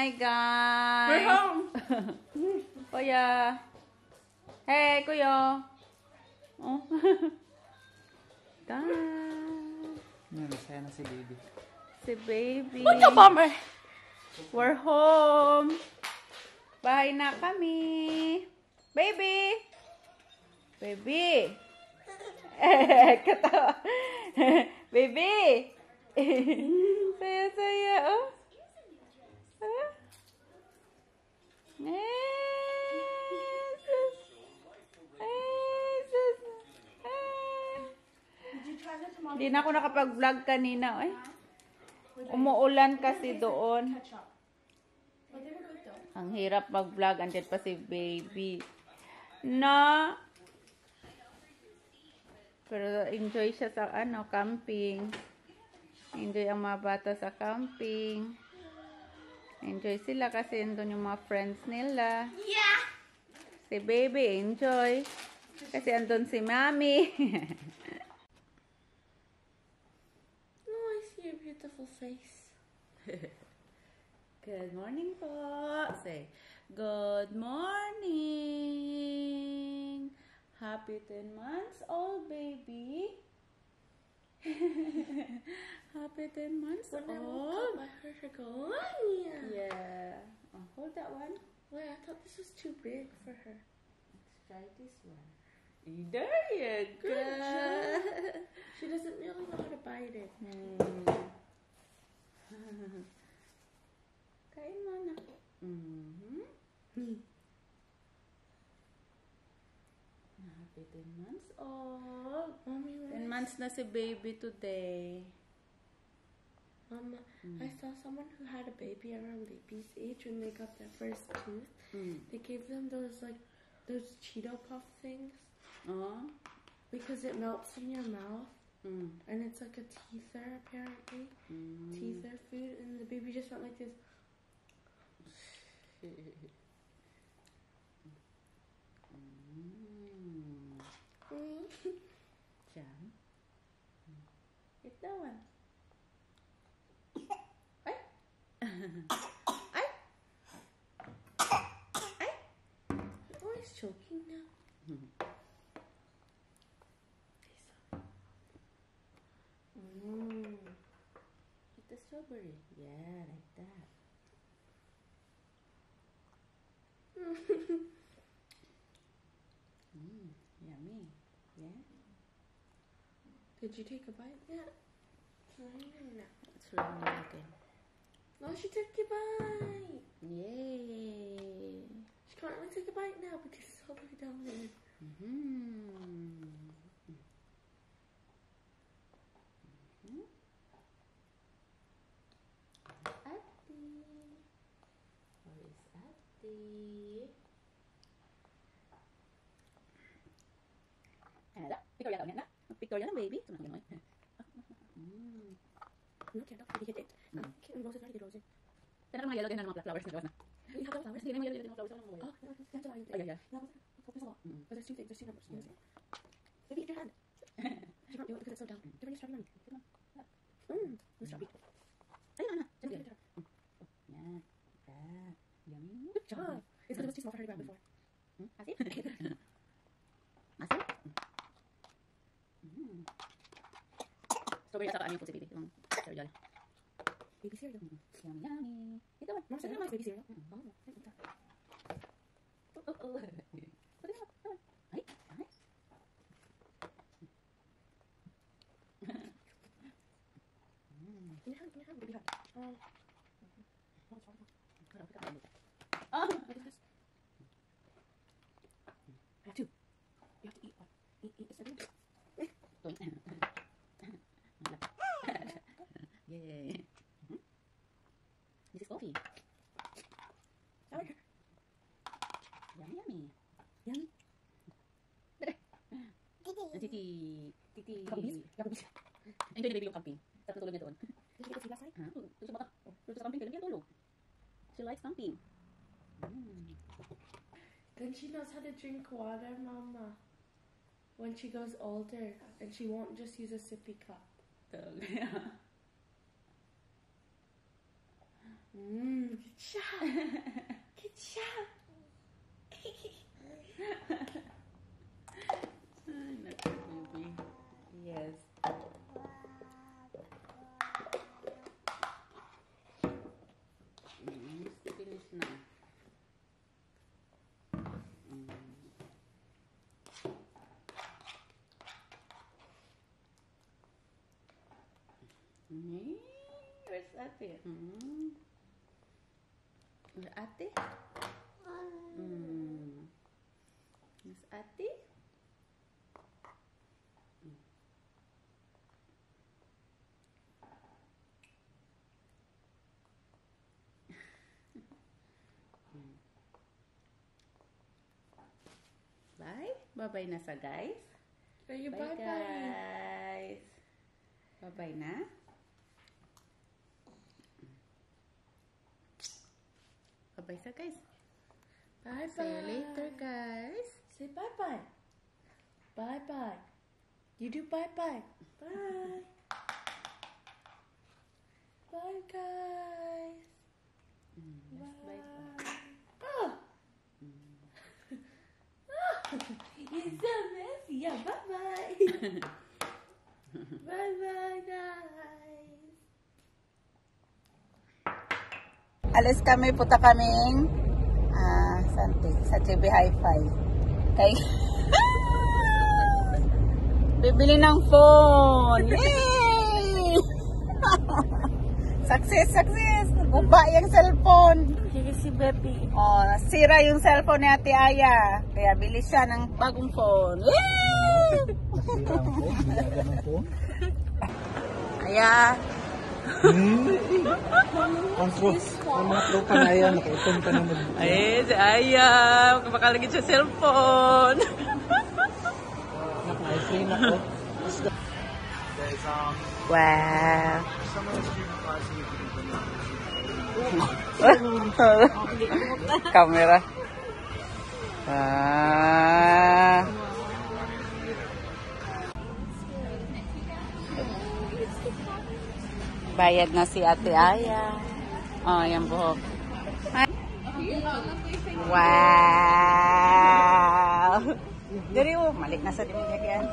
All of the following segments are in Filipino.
Hi guys. We're home. Kuya. Hey, kuya. Oh. Dan. Masaya na si baby. Si baby. What a bummer. We're home. Bahay na kami. Baby. Baby. Katawa. Baby. Saya-saya. Oh. Hindi na ako nakapag-vlog kanina. Ay. Umuulan kasi doon. Ang hirap mag-vlog. Andyan pa si baby. Na. Pero enjoy siya sa camping. Enjoy ang mga bata sa camping. Enjoy sila kasi andun yung mga friends nila. Yeah. Si baby, enjoy. Kasi andun si mommy. Oh, I see your beautiful face. Good morning po. Say, good morning. Happy 10 months old, baby. Happy 10 months When I woke old. up, I heard her go, yeah. Yeah. Oh, hold that one. Wait, I thought this was too big for her. Let's try this one. There you go. Good job. She doesn't really know how to bite it. Kain mo na. Happy 10 months old. Mommy, 10 months na si baby today. Mama, I saw someone who had a baby around baby's age when they got their first tooth. They gave them those Cheeto Puff things. Oh. Because it melts in your mouth. And it's like a teether, apparently. Teether food. And the baby just went like this. Jam. Get that one. Ay. Ay. Ay. Oh, he's choking now. Eat the strawberry. Yeah, like that. Yummy. Yeah. Did you take a bite yet? No. It's really good. No, she took a bite. Yay. She can't really take a bite now because it's all the way down there. Ate. Where is Ate? Ano na? Victoria daw niya na? Victoria ng baby? Tumatang mo. No, can't help it. Can't roses already roses. Sana mga yellow din na mga flowers na gawas na. We have the flowers. Hindi naman yellow din mga flowers. Ano Oh, that's what I Ay, ay, ay. Focus a lot. But there's two things. There's two numbers. Maybe eat your hand. She can't do it because it's so down. Give her a strawberry. Let's try. Ayun, Ana. Sige. Yan. That. Yummy. Good job. It's because it was too small for her to grab before. Asin? Asin? Strawberry at saka ano yung po si baby. Yung cereal. Baby cereal. Yummy, yummy. Ito one. Mom said you like baby cereal. Oh, Oh. Pwede na. Ay, ay. In your hand, baby hand. Oh. Look at this. I have two. You have to eat one. Eat this every day. Yay. This is coffee. Sour. Yummy, yummy. Yummy. Titi. Titi. Kapis? Kapis. Enjoy the baby yung camping. Sarap tulog niya doon. Did you get to see last night? Ha? Gusto ba ka? Gusto sa camping, kailan tulog. She likes camping. Then she knows how to drink water, Mama. When she goes older, and she won't just use a sippy cup. Good job. Good job. Baby. Yes. Finish na. Where's Ate? Where's Ate? Where's Ate? Bye. Bye-bye na sa guys. Are you Bye, bye-bye? guys. Bye-bye na. Bye-bye sa guys. Bye-bye. See you later, guys. Say bye-bye. Bye-bye. You do bye-bye. Bye. Bye, guys. Bye-bye. Oh. You're so messy. Yeah, bye-bye. Bye-bye, guys. Alis kami, punta kaming sa JB Hi-Fi. Okay? Bibili ng phone! Yay! Success, success! Guba yung cellphone. Here si baby. Oh, nasira yung cellphone ni Ate Aya. Kaya bili siya ng bagong phone. Yay! Nasira ang phone, binagan ng phone. Aya. Ang mga tropa na yan, nakaitong ka naman. Ay, si Aya. Makalagit siya cellphone. Naka-free na ko. Wow. Kamera. Bayad na si Ate Aya. Oh, yung buhok. Wow! Dari mo, malik na sa dinilagyan.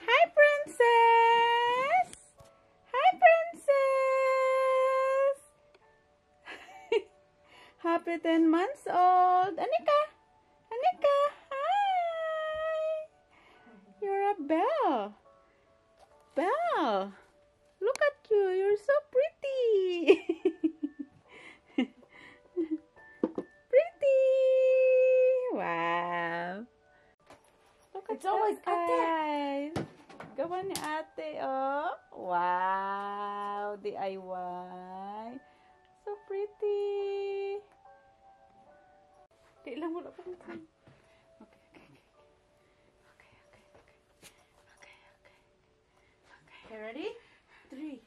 Hi, princess! Hi, princess! Happy 10 months old. Anika! Anika! Hi! You're a belle. Belle! Look at you. You're so pretty. Pretty. Wow. Look at It's always that, guys. Gawa ni Ate, oh. Wow. DIY. So pretty. Di lang wala pa. Okay. Okay, ready? 3,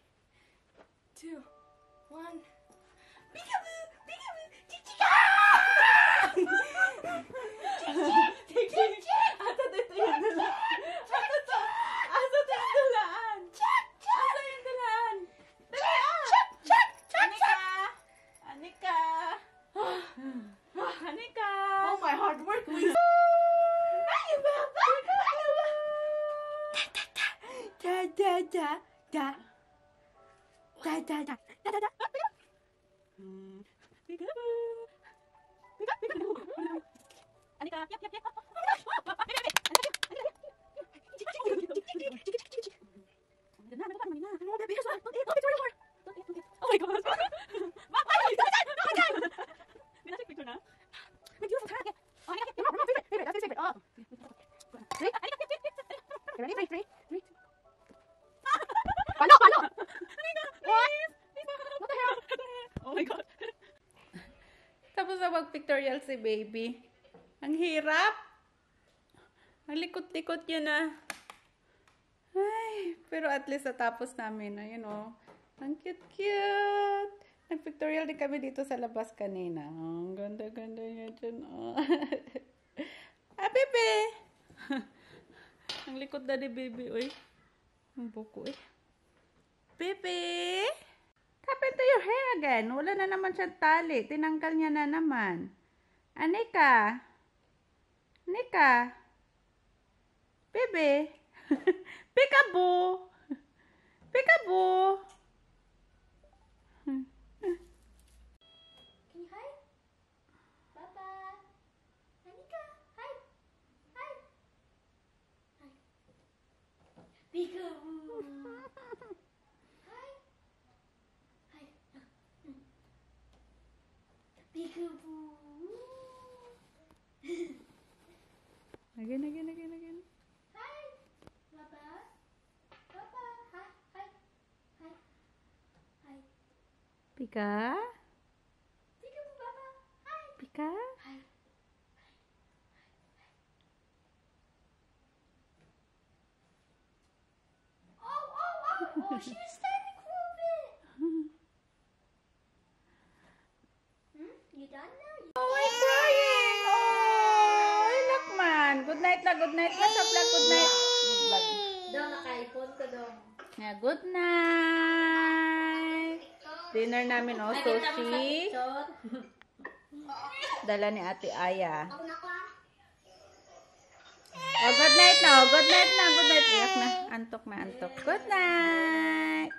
2, 1. Peekaboo! Peekaboo! Chichika! Asa dito yung dulaan? Asa dito yung dulaan? Asa yung dulaan? Anika! Anika! Anika! Oh, my hard work. Anika, yap, yap, yap. Oh my God. Binasik picture na? Oh my God. Tapos na mag-pictorial si baby. Ang hirap. Ang likot-likot niya na. Ay, pero at least natapos namin. Ayun oh. Ang cute-cute. Nag-pictorial din kami dito sa labas kanina. Oh, ang ganda-ganda niya dyan. Oh. Ah, bebe! Ang likot na ni baby, oy. Ang buko eh. Baby? Tap into your hair again. Wala na naman siyang tali. Tinanggal niya na naman. Anika? Anika? Baby? Peekaboo? Peekaboo? Can you hide? Baba. Anika, hide. Hide. Hide. Peekaboo. Hide. Hide. Peekaboo. Again. Hide. Baba. Baba. Hide. Hide. Hide. Hide. Pika? Peekaboo, Baba. Hide. Pika? Hide. Oh, she was standing for a bit. You done now? Oh, I'm crying! Oh, Lakman. Good night na. What's up, Vlog? Good night. Vlog. Daw, naka-iPhone ka daw. Yeah, good night. Dinner namin, sushi. Dala ni Ate Aya. Oh, good night na. Good night. Iyak na. Antok. Good night.